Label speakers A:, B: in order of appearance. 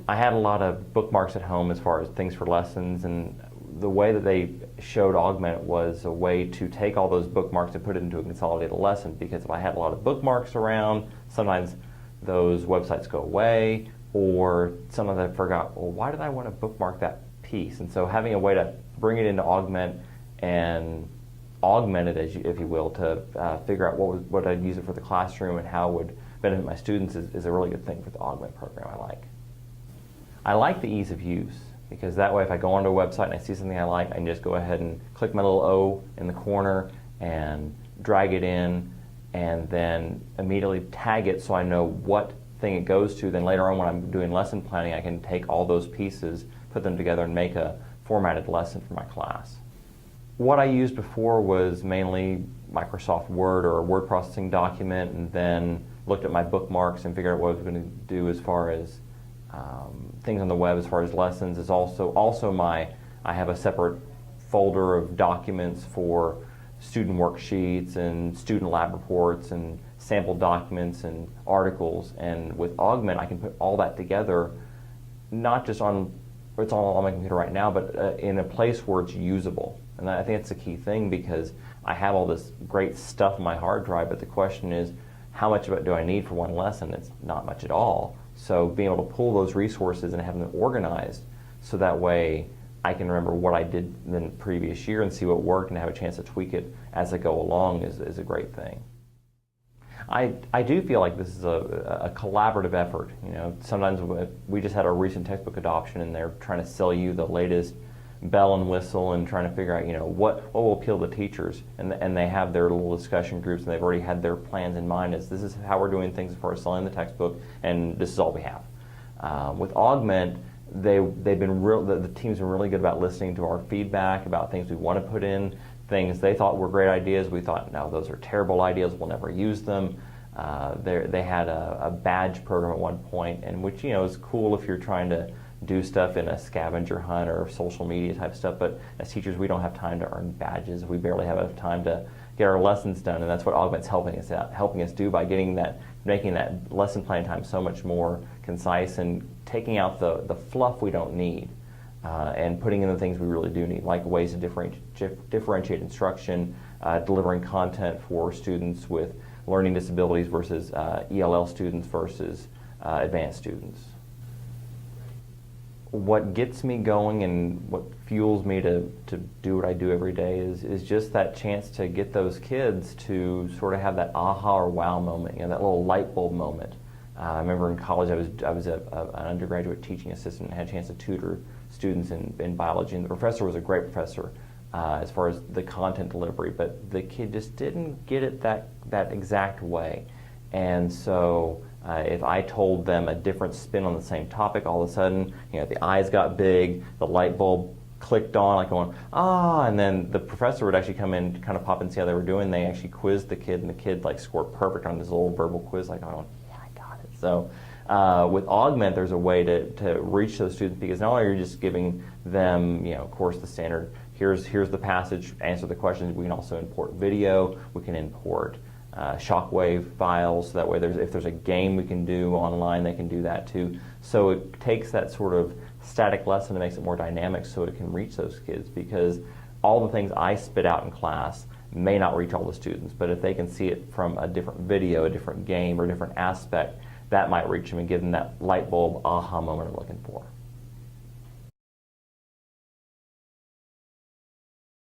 A: I had a lot of bookmarks at home as far as things for lessons, and the way that they showed Ogment was a way to take all those bookmarks and put it into a consolidated lesson, because if I had a lot of bookmarks around, sometimes those websites go away, or sometimes I forgot, well, why did I want to bookmark that piece? And so having a way to bring it into Ogment and augment it, if you will, to figure out what I'd use it for the classroom and how it would benefit my students is a really good thing for the Ogment program. I like the ease of use, because that way if I go onto a website and I see something I like, I can just go ahead and click my little O in the corner and drag it in, and then immediately tag it so I know what thing it goes to. Then later on when I'm doing lesson planning, I can take all those pieces, put them together, and make a formatted lesson for my class. What I used before was mainly Microsoft Word or a word processing document, and then looked at my bookmarks and figured out what I was going to do as far as things on the web as far as lessons. Is I have a separate folder of documents for student worksheets and student lab reports and sample documents and articles, and with Ogment I can put all that together, not just on, it's all on my computer right now, but in a place where it's usable. And I think that's the key thing, because I have all this great stuff on my hard drive, but the question is, how much of it do I need for one lesson? It's not much at all. So being able to pull those resources and have them organized, so that way I can remember what I did in the previous year and see what worked and have a chance to tweak it as I go along is a great thing. I do feel like this is a collaborative effort. You know, sometimes we just had our recent textbook adoption, and they're trying to sell you the latest bell and whistle and trying to figure out, you know, what will appeal to teachers, and they have their little discussion groups, and they've already had their plans in mind. This is how we're doing things as far as selling the textbook, and this is all we have. With Ogment, the team's been really good about listening to our feedback about things we want to put in, things they thought were great ideas. We thought, no, those are terrible ideas, we'll never use them. They had a badge program at one point, and which, you know, is cool if you're trying to do stuff in a scavenger hunt or social media type stuff, but as teachers we don't have time to earn badges. We barely have enough time to get our lessons done, and that's what Ogment's helping us do by making that lesson plan time so much more concise and taking out the fluff we don't need, and putting in the things we really do need, like ways to differentiate instruction, delivering content for students with learning disabilities versus ELL students versus advanced students. What gets me going and what fuels me to do what I do every day is just that chance to get those kids to sort of have that aha or wow moment, you know, that little light bulb moment. I remember in college I was an undergraduate teaching assistant and had a chance to tutor students in biology, and the professor was a great professor as far as the content delivery, but the kid just didn't get it that exact way. And so if I told them a different spin on the same topic, all of a sudden, you know, the eyes got big, the light bulb clicked on, like going, ah, and then the professor would actually come in, kind of pop and see how they were doing. They actually quizzed the kid, and the kid like scored perfect on this little verbal quiz, like going, yeah, I got it. So with Ogment, there's a way to reach those students, because not only are you just giving them, you know, of course, the standard, here's the passage, answer the questions, we can also import video, we can import shockwave files, so that way if there's a game we can do online, they can do that too. So it takes that sort of static lesson and makes it more dynamic so it can reach those kids, because all the things I spit out in class may not reach all the students, but if they can see it from a different video, a different game, or a different aspect, that might reach them and give them that light bulb aha moment I'm looking for.